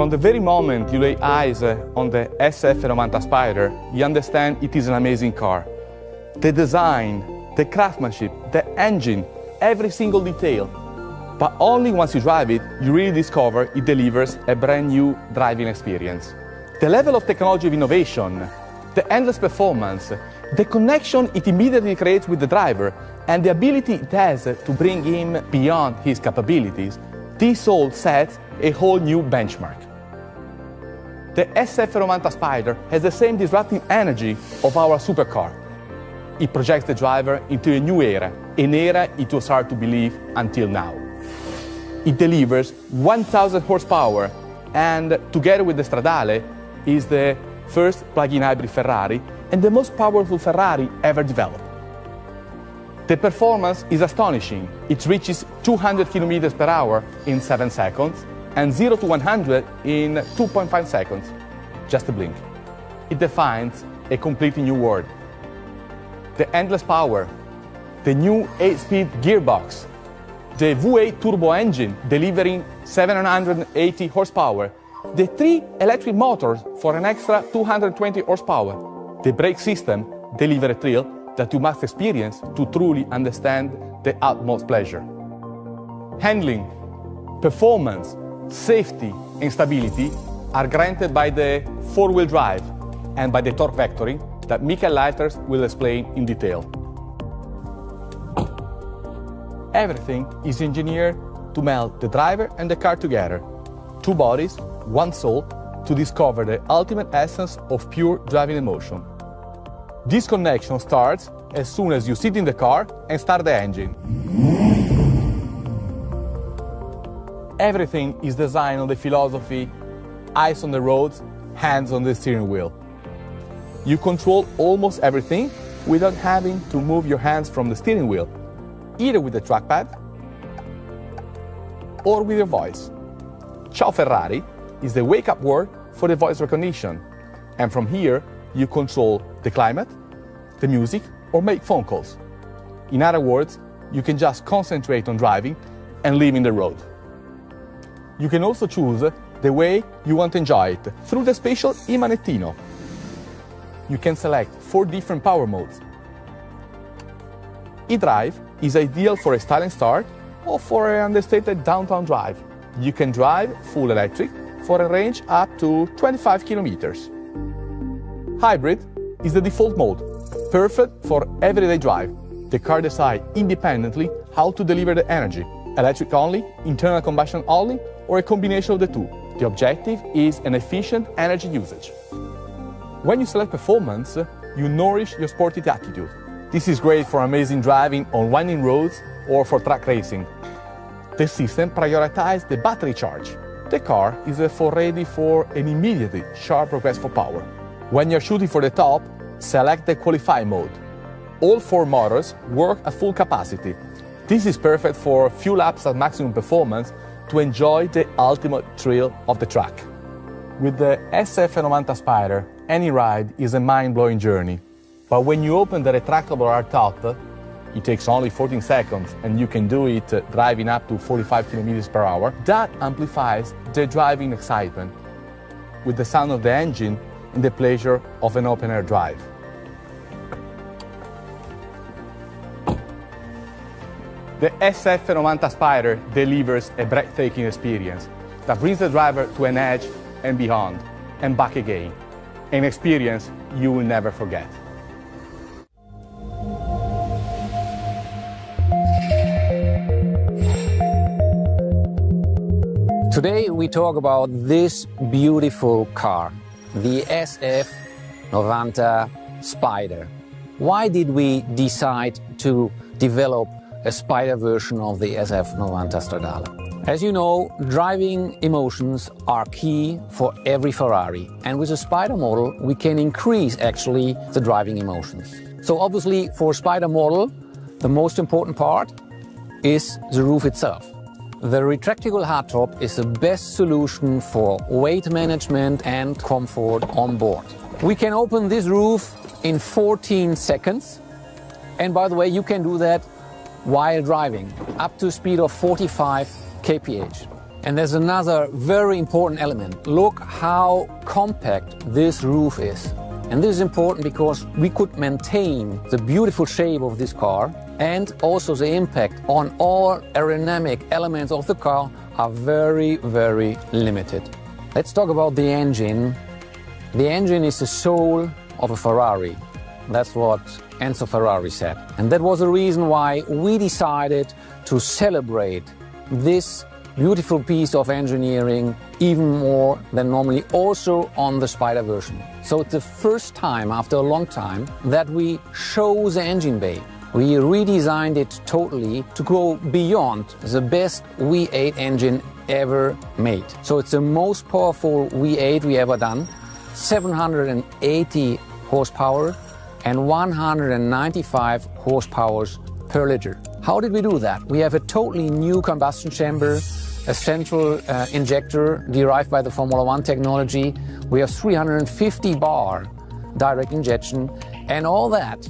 From the very moment you lay eyes on the SF90 Spider, you understand it is an amazing car. The design, the craftsmanship, the engine, every single detail. But only once you drive it, you really discover it delivers a brand new driving experience. The level of technology of innovation, the endless performance, the connection it immediately creates with the driver, and the ability it has to bring him beyond his capabilities, this all sets a whole new benchmark. The SF90 Spider has the same disruptive energy of our supercar. It projects the driver into a new era, an era it was hard to believe until now. It delivers 1,000 horsepower, and together with the Stradale, is the first plug-in hybrid Ferrari and the most powerful Ferrari ever developed. The performance is astonishing. It reaches 200 kilometers per hour in 7 seconds and 0 to 100 in 2.5 seconds. Just a blink. It defines a completely new world. The endless power, the new 8-speed gearbox, the V8 turbo engine delivering 780 horsepower, the 3 electric motors for an extra 220 horsepower. The brake system delivers a thrill that you must experience to truly understand the utmost pleasure. Handling, performance, safety, and stability are granted by the four-wheel drive and by the torque vectoring that Michael Leiters will explain in detail. Everything is engineered to meld the driver and the car together. Two bodies, one soul, to discover the ultimate essence of pure driving emotion. This connection starts as soon as you sit in the car and start the engine. Everything is designed on the philosophy, eyes on the roads, hands on the steering wheel. You control almost everything without having to move your hands from the steering wheel, either with the trackpad or with your voice. Ciao Ferrari is the wake-up word for the voice recognition, and from here you control the climate, the music, or make phone calls. In other words, you can just concentrate on driving and leaving the road. You can also choose the way you want to enjoy it through the special e-manettino. You can select 4 different power modes. E-Drive is ideal for a styling start or for an understated downtown drive. You can drive full electric for a range up to 25 kilometers. Hybrid is the default mode, perfect for everyday drive. The car decides independently how to deliver the energy, electric only, internal combustion only, or a combination of the two. The objective is an efficient energy usage. When you select performance, you nourish your sporty attitude. This is great for amazing driving on winding roads or for track racing. The system prioritizes the battery charge. The car is therefore ready for an immediately sharp request for power. When you're shooting for the top, select the qualify mode. All 4 motors work at full capacity. This is perfect for few laps at maximum performance to enjoy the ultimate thrill of the track. With the SF90 Spider, any ride is a mind-blowing journey. But when you open the retractable hardtop, it takes only 14 seconds and you can do it driving up to 45 kilometers per hour. That amplifies the driving excitement with the sound of the engine and the pleasure of an open-air drive. The SF90 Spider delivers a breathtaking experience that brings the driver to an edge and beyond, and back again. An experience you will never forget. Today we talk about this beautiful car, the SF90 Spider. Why did we decide to develop a Spider version of the SF90 Stradale? As you know, driving emotions are key for every Ferrari, and with a Spider model we can increase actually the driving emotions. So obviously for a Spider model the most important part is the roof itself. The retractable hardtop is the best solution for weight management and comfort on board. We can open this roof in 14 seconds, and by the way you can do that while driving up to a speed of 45 kph. And there's another very important element. Look how compact this roof is. And this is important because we could maintain the beautiful shape of this car, and also the impact on all aerodynamic elements of the car are very, very limited. Let's talk about the engine. The engine is the soul of a Ferrari. That's what Enzo Ferrari said. And that was the reason why we decided to celebrate this beautiful piece of engineering even more than normally, also on the Spider version. So it's the first time after a long time that we show the engine bay. We redesigned it totally to go beyond the best V8 engine ever made. So it's the most powerful V8 we ever done, 780 horsepower and 195 horsepower per liter. How did we do that? We have a totally new combustion chamber, a central injector derived by the Formula One technology. We have 350 bar direct injection, and all that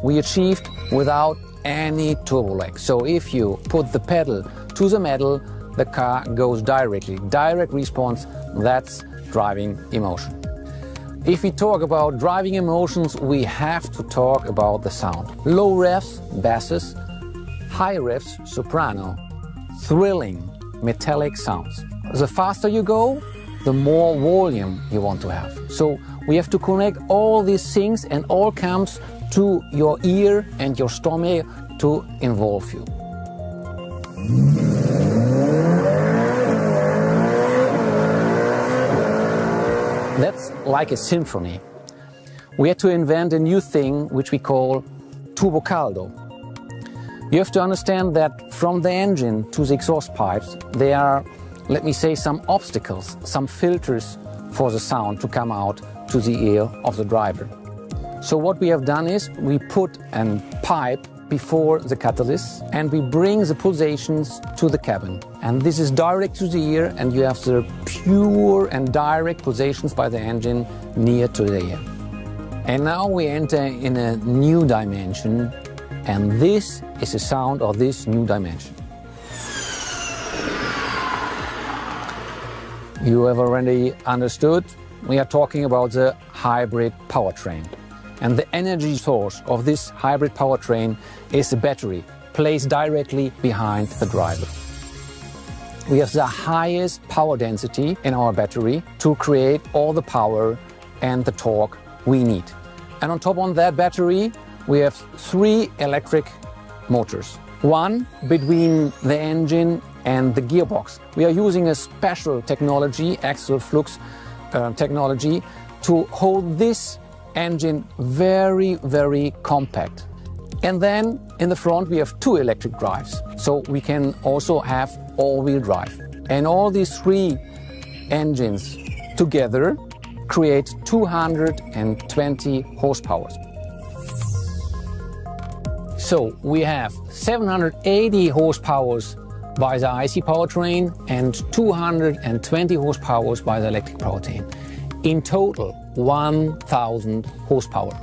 we achieved without any turbo lag. So if you put the pedal to the metal, the car goes directly. Direct response, that's driving emotion. If we talk about driving emotions, we have to talk about the sound. Low revs, basses, high revs, soprano, thrilling, metallic sounds. The faster you go, the more volume you want to have. So we have to connect all these things, and all comes to your ear and your stomach to involve you. That's like a symphony. We had to invent a new thing which we call turbo caldo. You have to understand that from the engine to the exhaust pipes, there are, let me say, some obstacles, some filters for the sound to come out to the ear of the driver. So what we have done is we put a pipe before the catalyst and we bring the pulsations to the cabin. And this is direct to the ear, and you have the pure and direct pulsations by the engine near to the ear. And now we enter in a new dimension, and this is the sound of this new dimension. You have already understood, we are talking about the hybrid powertrain. And the energy source of this hybrid powertrain is the battery, placed directly behind the driver. We have the highest power density in our battery to create all the power and the torque we need. And on top of that battery, we have 3 electric motors. One between the engine and the gearbox. We are using a special technology, axial flux technology, to hold this engine very, very compact. And then in the front we have 2 electric drives, so we can also have all-wheel drive. And all these 3 engines together create 220 horsepower. So we have 780 horsepower by the IC powertrain and 220 horsepower by the electric powertrain. In total, 1,000 horsepower.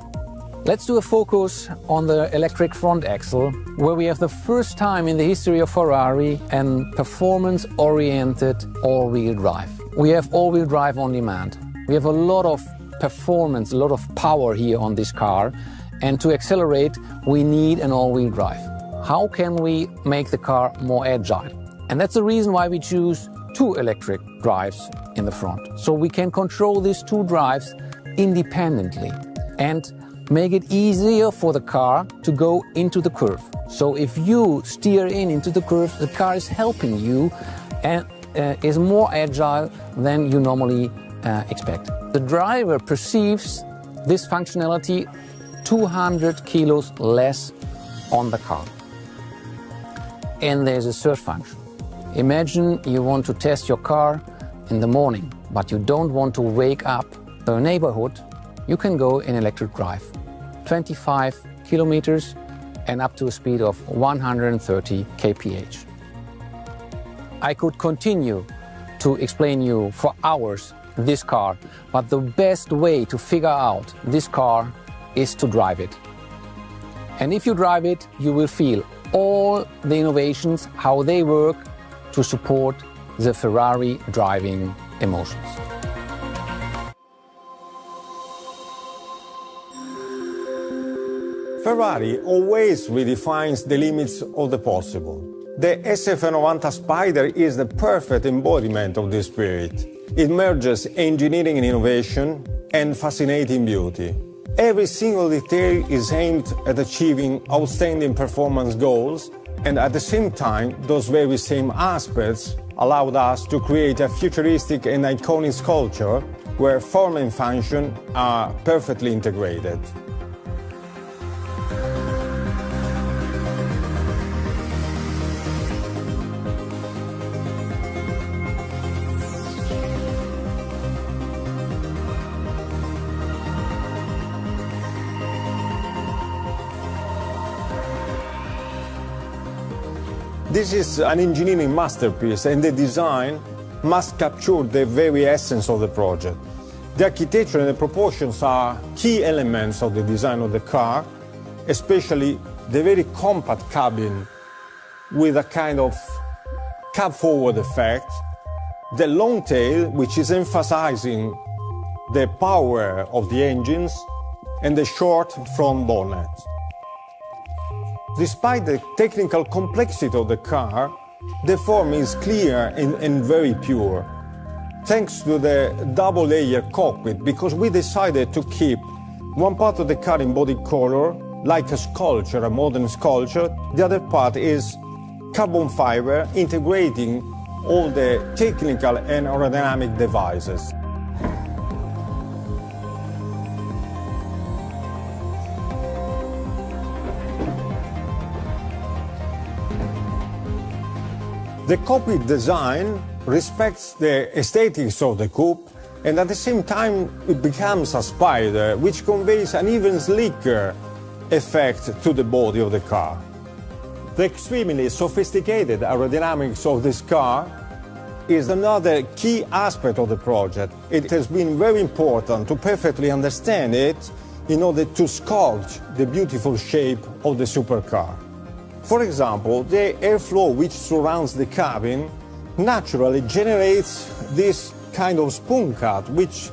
Let's do a focus on the electric front axle, where we have the first time in the history of Ferrari an performance-oriented all-wheel drive. We have all-wheel drive on demand. We have a lot of performance, a lot of power here on this car, and to accelerate we need an all-wheel drive. How can we make the car more agile? And that's the reason why we choose 2 electric drives in the front. So we can control these 2 drives independently and make it easier for the car to go into the curve. So if you steer into the curve, the car is helping you and is more agile than you normally expect. The driver perceives this functionality 200 kilos less on the car. And there's a third function. Imagine you want to test your car in the morning, but you don't want to wake up the neighborhood. You can go in electric drive, 25 kilometers and up to a speed of 130 kph. I could continue to explain you for hours this car, but the best way to figure out this car is to drive it. And if you drive it, you will feel all the innovations, how they work to support the Ferrari driving emotions. Ferrari always redefines the limits of the possible. The SF90 Spider is the perfect embodiment of this spirit. It merges engineering and innovation and fascinating beauty. Every single detail is aimed at achieving outstanding performance goals, and at the same time, those very same aspects allowed us to create a futuristic and iconic sculpture where form and function are perfectly integrated. This is an engineering masterpiece, and the design must capture the very essence of the project. The architecture and the proportions are key elements of the design of the car, especially the very compact cabin with a kind of cab-forward effect, the long tail, which is emphasizing the power of the engines, and the short front bonnet. Despite the technical complexity of the car, the form is clear and very pure. Thanks to the double-layer cockpit, because we decided to keep one part of the car in body color, like a sculpture, a modern sculpture. The other part is carbon fiber, integrating all the technical and aerodynamic devices. The cockpit design respects the aesthetics of the coupe, and at the same time it becomes a spider, which conveys an even slicker effect to the body of the car. The extremely sophisticated aerodynamics of this car is another key aspect of the project. It has been very important to perfectly understand it in order to sculpt the beautiful shape of the supercar. For example, the airflow which surrounds the cabin naturally generates this kind of spoon cut, which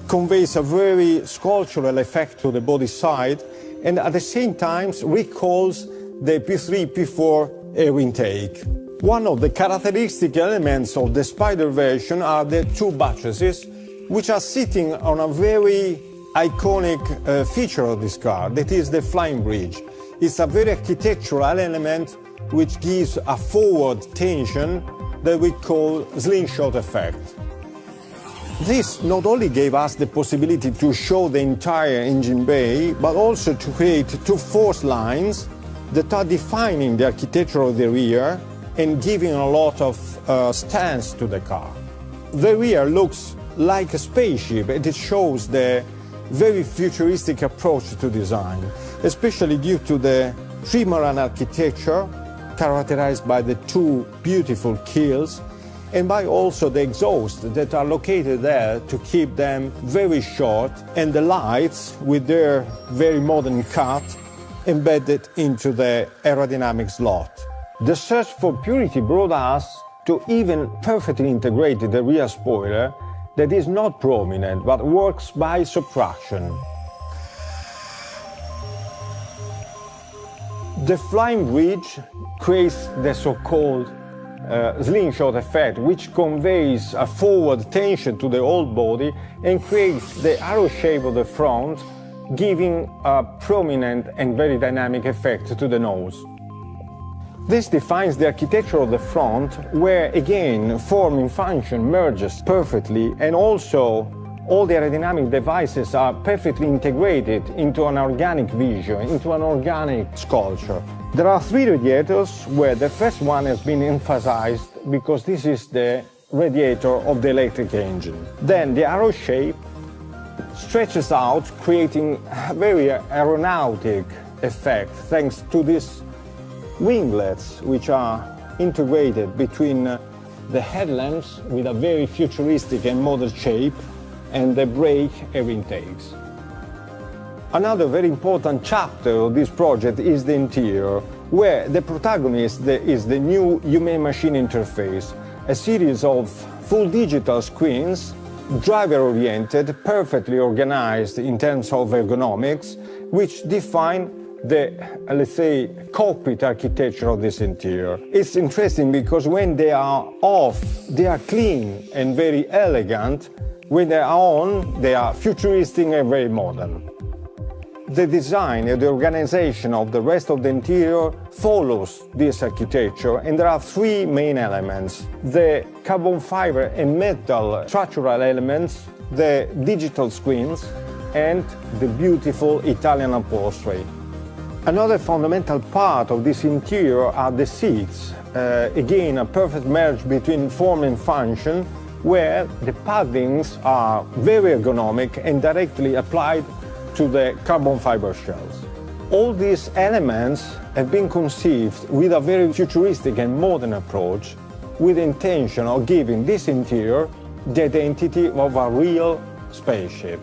conveys a very sculptural effect to the body side, and at the same time recalls the P3, P4 air intake. One of the characteristic elements of the Spider version are the two buttresses, which are sitting on a very iconic feature of this car, that is the flying bridge. It's a very architectural element which gives a forward tension that we call slingshot effect. This not only gave us the possibility to show the entire engine bay, but also to create two force lines that are defining the architecture of the rear and giving a lot of stance to the car. The rear looks like a spaceship, and it shows the very futuristic approach to design, especially due to the trimaran architecture characterized by the two beautiful keels and by also the exhausts that are located there to keep them very short, and the lights with their very modern cut embedded into the aerodynamic slot. The search for purity brought us to even perfectly integrate the rear spoiler that is not prominent but works by subtraction. The flying bridge creates the so-called slingshot effect, which conveys a forward tension to the whole body and creates the arrow shape of the front, giving a prominent and very dynamic effect to the nose. This defines the architecture of the front, where again form and function merges perfectly, and also all the aerodynamic devices are perfectly integrated into an organic vision, into an organic sculpture. There are three radiators, where the first one has been emphasized because this is the radiator of the electric engine. Then the arrow shape stretches out, creating a very aeronautic effect thanks to these winglets, which are integrated between the headlamps with a very futuristic and modern shape and the brake air intakes. Another very important chapter of this project is the interior, where the protagonist is the new human-machine interface, a series of full digital screens, driver-oriented, perfectly organized in terms of ergonomics, which define the, let's say, cockpit architecture of this interior. It's interesting because when they are off, they are clean and very elegant. When they are on, they are futuristic and very modern. The design and the organization of the rest of the interior follows this architecture, and there are three main elements: the carbon fiber and metal structural elements, the digital screens, and the beautiful Italian upholstery. Another fundamental part of this interior are the seats. Again, a perfect marriage between form and function, where the paddings are very ergonomic and directly applied to the carbon fiber shells. All these elements have been conceived with a very futuristic and modern approach, with the intention of giving this interior the identity of a real spaceship.